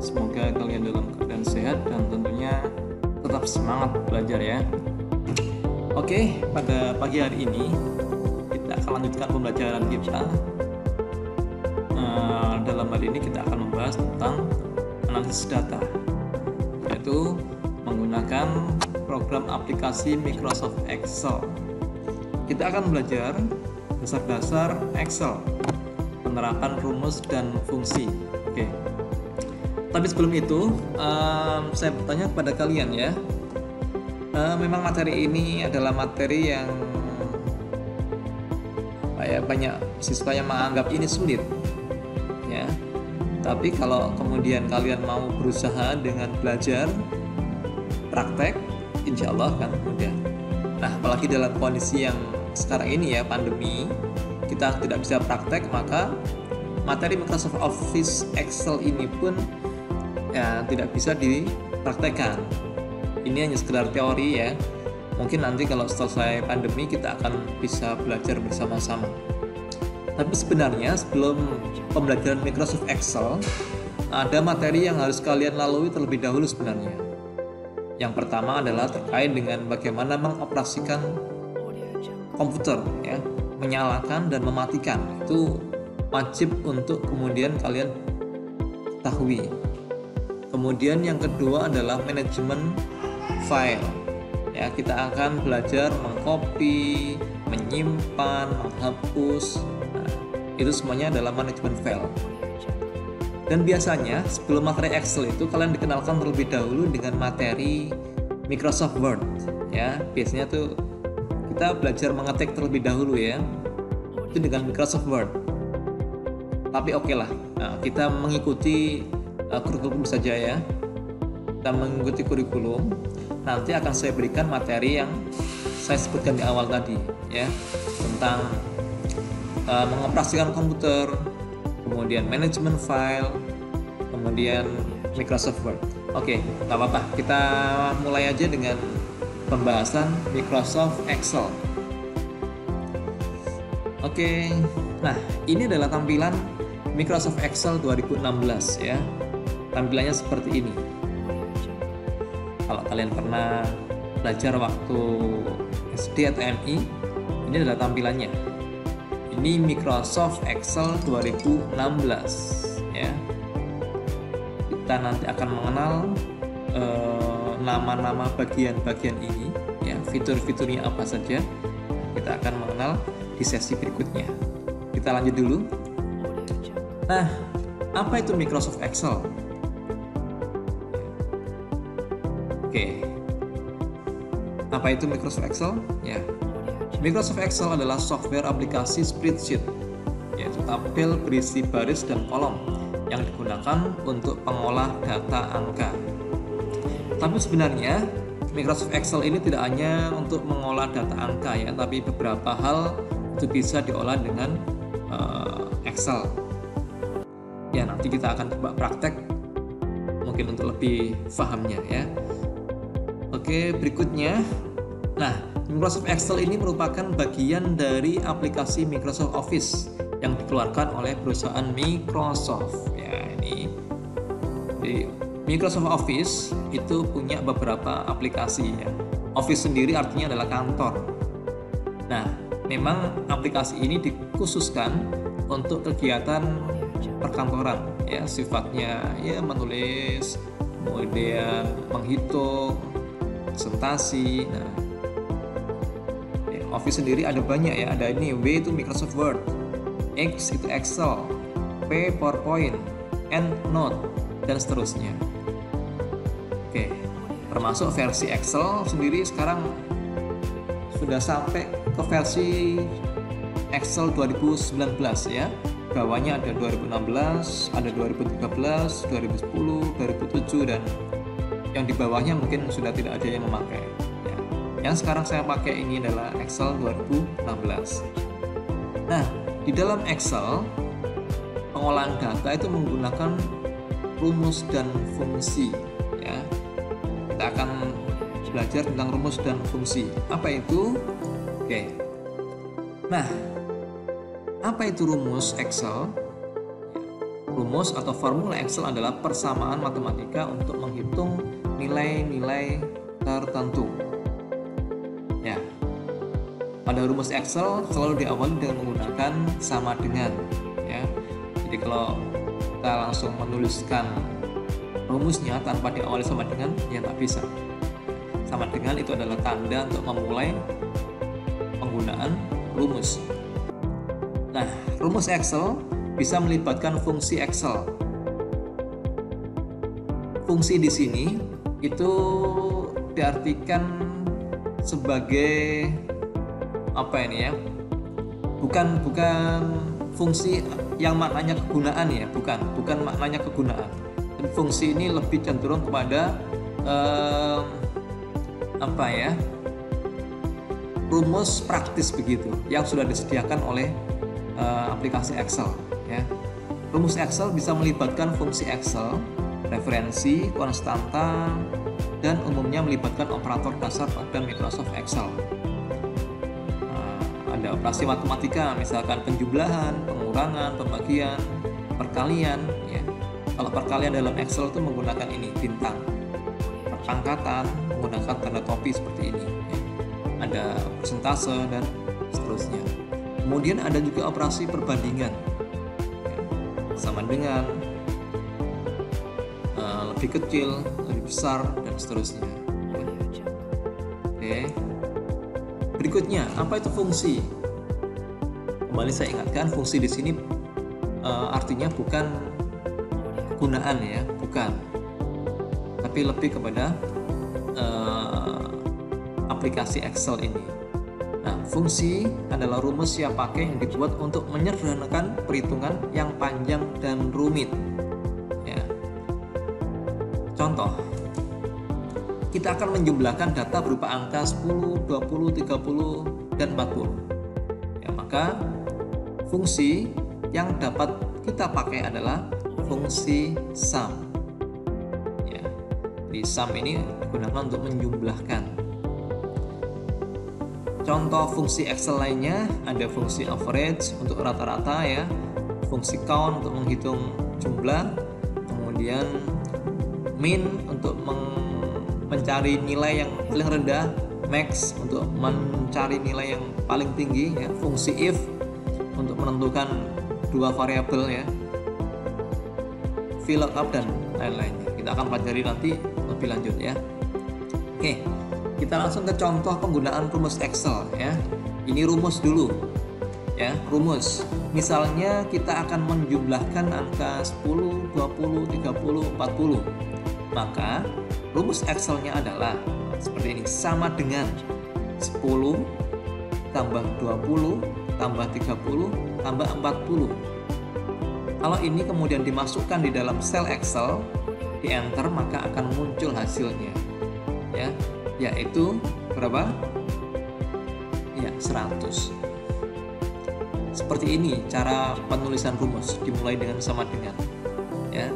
Semoga kalian dalam keadaan sehat dan tentunya tetap semangat belajar ya. Oke, pada pagi hari ini kita akan lanjutkan pembelajaran kita. Dalam hal ini kita akan membahas tentang analisis data, yaitu menggunakan program aplikasi Microsoft Excel. Kita akan belajar dasar-dasar Excel, penerapan rumus dan fungsi. Oke. Tapi sebelum itu, saya bertanya kepada kalian ya. Memang materi ini adalah materi yang banyak siswa yang menganggap ini sulit, ya. Tapi kalau kemudian kalian mau berusaha dengan belajar, praktek, insya Allah kan mudah. Nah, apalagi dalam kondisi yang sekarang ini ya, pandemi, kita tidak bisa praktek, maka materi Microsoft Office Excel ini pun ya tidak bisa dipraktekkan. Ini hanya sekedar teori ya. Mungkin nanti kalau selesai pandemi kita akan bisa belajar bersama-sama. Tapi sebenarnya sebelum pembelajaran Microsoft Excel, ada materi yang harus kalian lalui terlebih dahulu sebenarnya. Yang pertama adalah terkait dengan bagaimana mengoperasikan komputer ya, menyalakan dan mematikan. Itu wajib untuk kemudian kalian ketahui. Kemudian yang kedua adalah manajemen file. Ya, kita akan belajar mengcopy, menyimpan, menghapus. Nah, itu semuanya adalah manajemen file. Dan biasanya sebelum materi Excel itu kalian dikenalkan terlebih dahulu dengan materi Microsoft Word. Ya, biasanya tuh kita belajar mengetik terlebih dahulu ya. Itu dengan Microsoft Word. Tapi oke lah, nah, kita mengikuti kurikulum saja ya. Kita mengikuti kurikulum. Nanti akan saya berikan materi yang saya sebutkan di awal tadi ya, tentang mengoperasikan komputer, kemudian manajemen file, kemudian Microsoft Word. Oke, nggak apa-apa. Kita mulai aja dengan pembahasan Microsoft Excel. Oke, nah ini adalah tampilan Microsoft Excel 2016 ya. Tampilannya seperti ini. Kalau kalian pernah belajar waktu SD atau MI, ini adalah tampilannya. Ini Microsoft Excel 2016 ya. Kita nanti akan mengenal nama-nama bagian-bagian ini ya, fitur-fiturnya apa saja. Kita akan mengenal di sesi berikutnya. Kita lanjut dulu. Nah, apa itu Microsoft Excel? Oke. Apa itu Microsoft Excel? Ya. Microsoft Excel adalah software aplikasi spreadsheet, yaitu tabel berisi baris dan kolom yang digunakan untuk pengolah data angka. Tapi sebenarnya Microsoft Excel ini tidak hanya untuk mengolah data angka ya, tapi beberapa hal itu bisa diolah dengan Excel. Ya, nanti kita akan coba praktek mungkin untuk lebih pahamnya ya. Oke, berikutnya. Nah, Microsoft Excel ini merupakan bagian dari aplikasi Microsoft Office yang dikeluarkan oleh perusahaan Microsoft. Ya, ini di Microsoft Office itu punya beberapa aplikasi ya. Office sendiri artinya adalah kantor. Nah, memang aplikasi ini dikhususkan untuk kegiatan perkantoran ya, sifatnya ya menulis, kemudian menghitung, presentasi. Nah, Office sendiri ada banyak ya. Ada ini, W itu Microsoft Word, X itu Excel, P PowerPoint, N Note, dan seterusnya. Oke, termasuk versi Excel sendiri sekarang sudah sampai ke versi Excel 2019 ya. Bawahnya ada 2016, ada 2013, 2010, 2007, dan yang di bawahnya mungkin sudah tidak ada yang memakai. Ya. Yang sekarang saya pakai ini adalah Excel 2016. Nah, di dalam Excel, pengolahan data itu menggunakan rumus dan fungsi. Ya. Kita akan belajar tentang rumus dan fungsi. Apa itu? Oke. Nah, apa itu rumus Excel? Rumus atau formula Excel adalah persamaan matematika untuk menghitung nilai-nilai tertentu. Ya. Pada rumus Excel selalu diawali dengan menggunakan sama dengan, ya. Jadi kalau kita langsung menuliskan rumusnya tanpa diawali sama dengan, ya nggak bisa. Sama dengan itu adalah tanda untuk memulai penggunaan rumus. Nah, rumus Excel bisa melibatkan fungsi Excel. Fungsi di sini itu diartikan sebagai apa ini ya? Bukan fungsi yang maknanya kegunaan ya, bukan maknanya kegunaan. Dan fungsi ini lebih cenderung kepada apa ya? Rumus praktis begitu yang sudah disediakan oleh aplikasi Excel ya. Rumus Excel bisa melibatkan fungsi Excel, referensi, konstanta, dan umumnya melibatkan operator dasar pada Microsoft Excel. Ada operasi matematika, misalkan penjumlahan, pengurangan, pembagian, perkalian ya. Kalau perkalian dalam Excel itu menggunakan ini bintang. Perangkatan menggunakan tanda topi seperti ini ya. Ada persentase dan seterusnya. Kemudian ada juga operasi perbandingan ya. Sama dengan, lebih kecil, lebih besar, dan seterusnya. Oke. Berikutnya, apa itu fungsi? Kembali saya ingatkan, fungsi di sini artinya bukan kegunaan ya, bukan. Tapi lebih kepada aplikasi Excel ini. Nah, fungsi adalah rumus siap pakai yang dibuat untuk menyederhanakan perhitungan yang panjang dan rumit. Ya. Contoh, kita akan menjumlahkan data berupa angka 10, 20, 30, dan 40. Ya, maka fungsi yang dapat kita pakai adalah fungsi sum. Ya, di sum ini digunakan untuk menjumlahkan. Contoh fungsi Excel lainnya ada fungsi average untuk rata-rata ya, fungsi count untuk menghitung jumlah, kemudian min untuk mencari nilai yang paling rendah, max untuk mencari nilai yang paling tinggi ya, fungsi if untuk menentukan dua variabel ya, VLOOKUP dan lain-lainnya. Kita akan pelajari nanti lebih lanjut ya. Oke, kita langsung ke contoh penggunaan rumus Excel ya. Ini rumus dulu ya, rumus. Misalnya kita akan menjumlahkan angka 10, 20, 30, 40. Maka rumus Excel-nya adalah seperti ini, sama dengan 10 tambah 20 tambah 30 tambah 40. Kalau ini kemudian dimasukkan di dalam sel Excel, di enter, maka akan muncul hasilnya ya, yaitu berapa? Ya, 100. Seperti ini cara penulisan rumus, dimulai dengan sama dengan ya.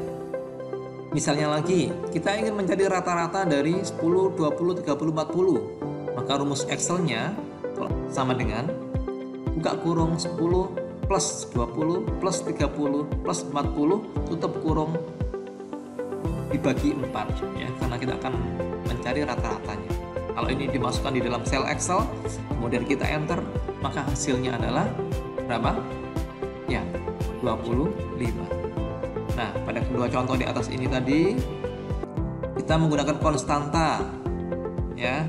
Misalnya lagi, kita ingin mencari rata-rata dari 10, 20, 30, 40. Maka rumus Excel-nya sama dengan buka kurung 10 plus 20 plus 30 plus 40 tutup kurung dibagi 4 ya, karena kita akan mencari rata-ratanya. Kalau ini dimasukkan di dalam sel Excel, kemudian kita enter, maka hasilnya adalah berapa? Ya, 25. Nah, pada kedua contoh di atas ini tadi kita menggunakan konstanta ya.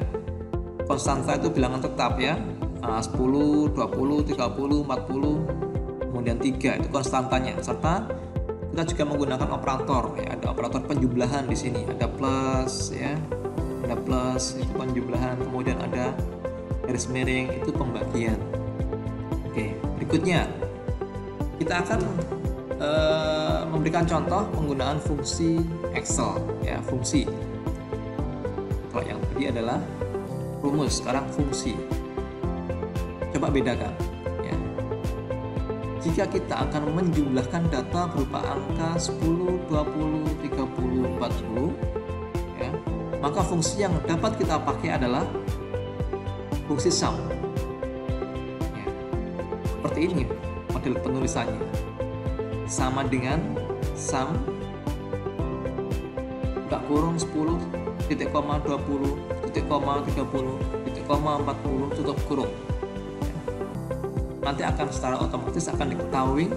Konstanta itu bilangan tetap ya. 10, 20, 30, 40, kemudian 3 itu konstantanya, serta kita juga menggunakan operator ya. Ada operator penjumlahan di sini, ada plus ya. Ada plus itu penjumlahan, kemudian ada garis miring itu pembagian. Oke, berikutnya kita akan memberikan contoh penggunaan fungsi Excel ya, fungsi. Kalau yang tadi adalah rumus, sekarang fungsi. Coba bedakan ya. Jika kita akan menjumlahkan data berupa angka 10, 20, 30, 40 ya, maka fungsi yang dapat kita pakai adalah fungsi sum ya. Seperti ini model penulisannya, sama dengan sum buka kurung 10 titik koma 20 titik koma 30 titik koma 40 tutup kurung. Nanti akan secara otomatis akan diketahui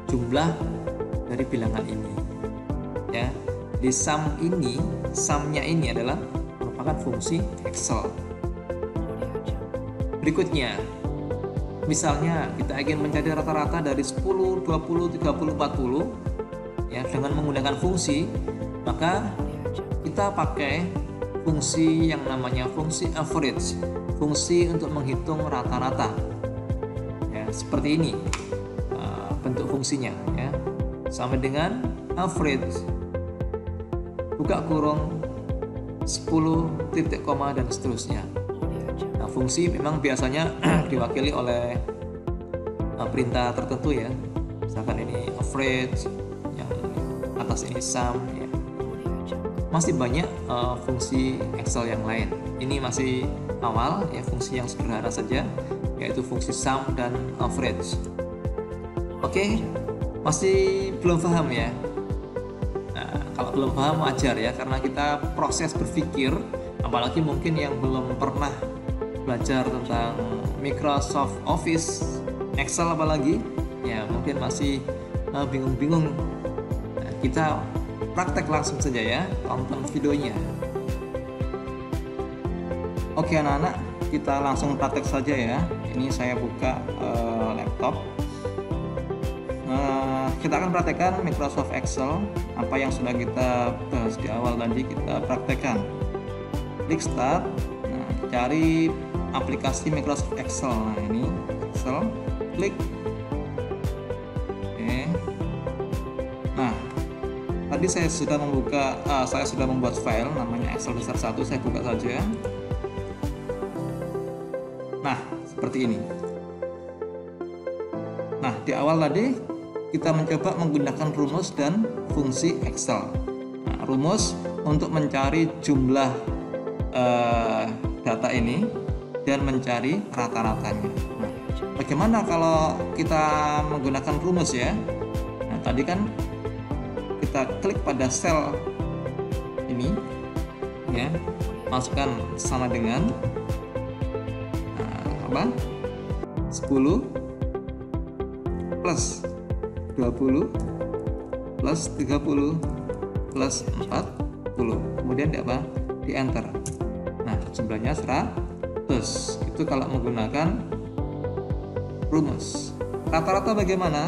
jumlah dari bilangan ini, ya. Di sumnya ini adalah merupakan fungsi Excel. Berikutnya, misalnya kita ingin mencari rata-rata dari 10, 20, 30, 40, ya, dengan menggunakan fungsi, maka kita pakai fungsi yang namanya fungsi average, fungsi untuk menghitung rata-rata. Ya, seperti ini bentuk fungsinya, ya, sama dengan average buka kurung 10 titik koma dan seterusnya. Nah, fungsi memang biasanya diwakili oleh perintah tertentu, ya. Misalkan ini average, yang atas ini sum, ya. Masih banyak fungsi Excel yang lain. Ini masih awal, ya, fungsi yang sederhana saja, yaitu fungsi sum dan average. Oke, masih belum paham, ya? Nah, kalau belum paham wajar, ya, karena kita proses berpikir, apalagi mungkin yang belum pernah belajar tentang Microsoft Office, Excel apalagi, ya, mungkin masih bingung-bingung. Nah, kita praktek langsung saja, ya, tonton videonya. Oke anak-anak, kita langsung praktek saja, ya. Ini saya buka laptop. Kita akan praktekkan Microsoft Excel. Apa yang sudah kita bahas di awal tadi kita praktekkan. Klik start. Nah, cari aplikasi Microsoft Excel. Nah, ini Excel. Klik. Oke. Nah, tadi saya sudah membuat file namanya Excel besar 1. Saya buka saja. Nah, seperti ini. Nah, di awal tadi kita mencoba menggunakan rumus dan fungsi Excel. Nah, rumus untuk mencari jumlah data ini dan mencari rata-ratanya. Nah, bagaimana kalau kita menggunakan rumus, ya? Nah, tadi kan kita klik pada sel ini, ya, masukkan sama dengan 10 plus 20 plus 30 plus 40, kemudian di enter. Nah, jumlahnya 100. Itu kalau menggunakan rumus. Rata-rata bagaimana?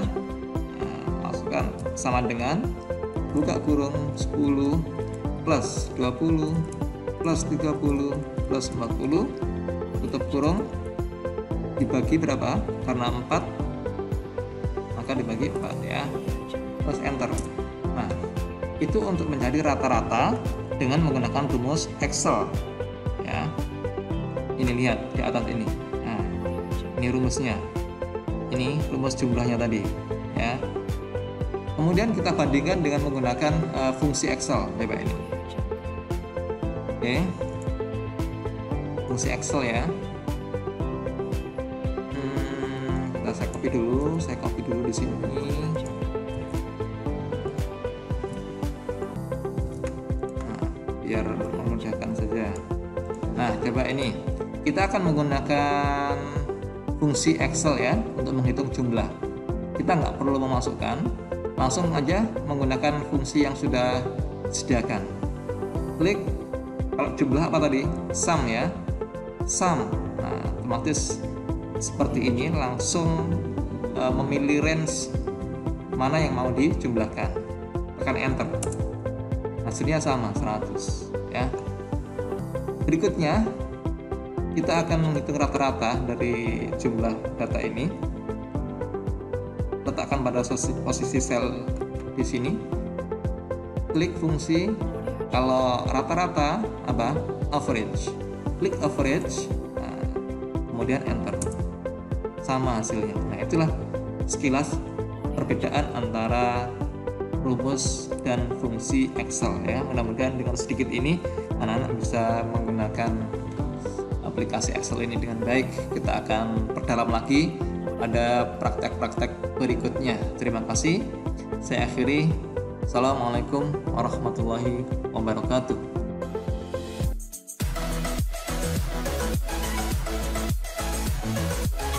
Nah, masukkan sama dengan buka kurung 10 plus 20 plus 30 plus 40 tutup kurung, dibagi berapa? Karena 4 maka dibagi 4, ya, terus enter. Nah, itu untuk mencari rata-rata dengan menggunakan rumus Excel, ya. Ini lihat di atas ini. Nah, ini rumusnya, ini rumus jumlahnya tadi, ya. Kemudian kita bandingkan dengan menggunakan fungsi Excel, coba ini. Oke, fungsi Excel, ya. Saya copy dulu di sini. Nah, biar memudahkan saja. Nah, coba ini. Kita akan menggunakan fungsi Excel, ya, untuk menghitung jumlah. Kita nggak perlu memasukkan, langsung aja menggunakan fungsi yang sudah disediakan. Klik. Kalau jumlah apa tadi? Sum, ya. Sum. Nah, otomatis seperti ini, langsung memilih range mana yang mau dijumlahkan, tekan enter, hasilnya sama 100, ya. Berikutnya kita akan menghitung rata-rata dari jumlah data ini. Letakkan pada posisi sel di sini, klik fungsi. Kalau rata-rata average, klik average, nah, kemudian enter, sama hasilnya. Nah, itulah sekilas perbedaan antara rumus dan fungsi Excel, ya. Mudah-mudahan dengan sedikit ini anak-anak bisa menggunakan aplikasi Excel ini dengan baik. Kita akan perdalam lagi pada praktek-praktek berikutnya. Terima kasih. Saya akhiri. Assalamualaikum warahmatullahi wabarakatuh.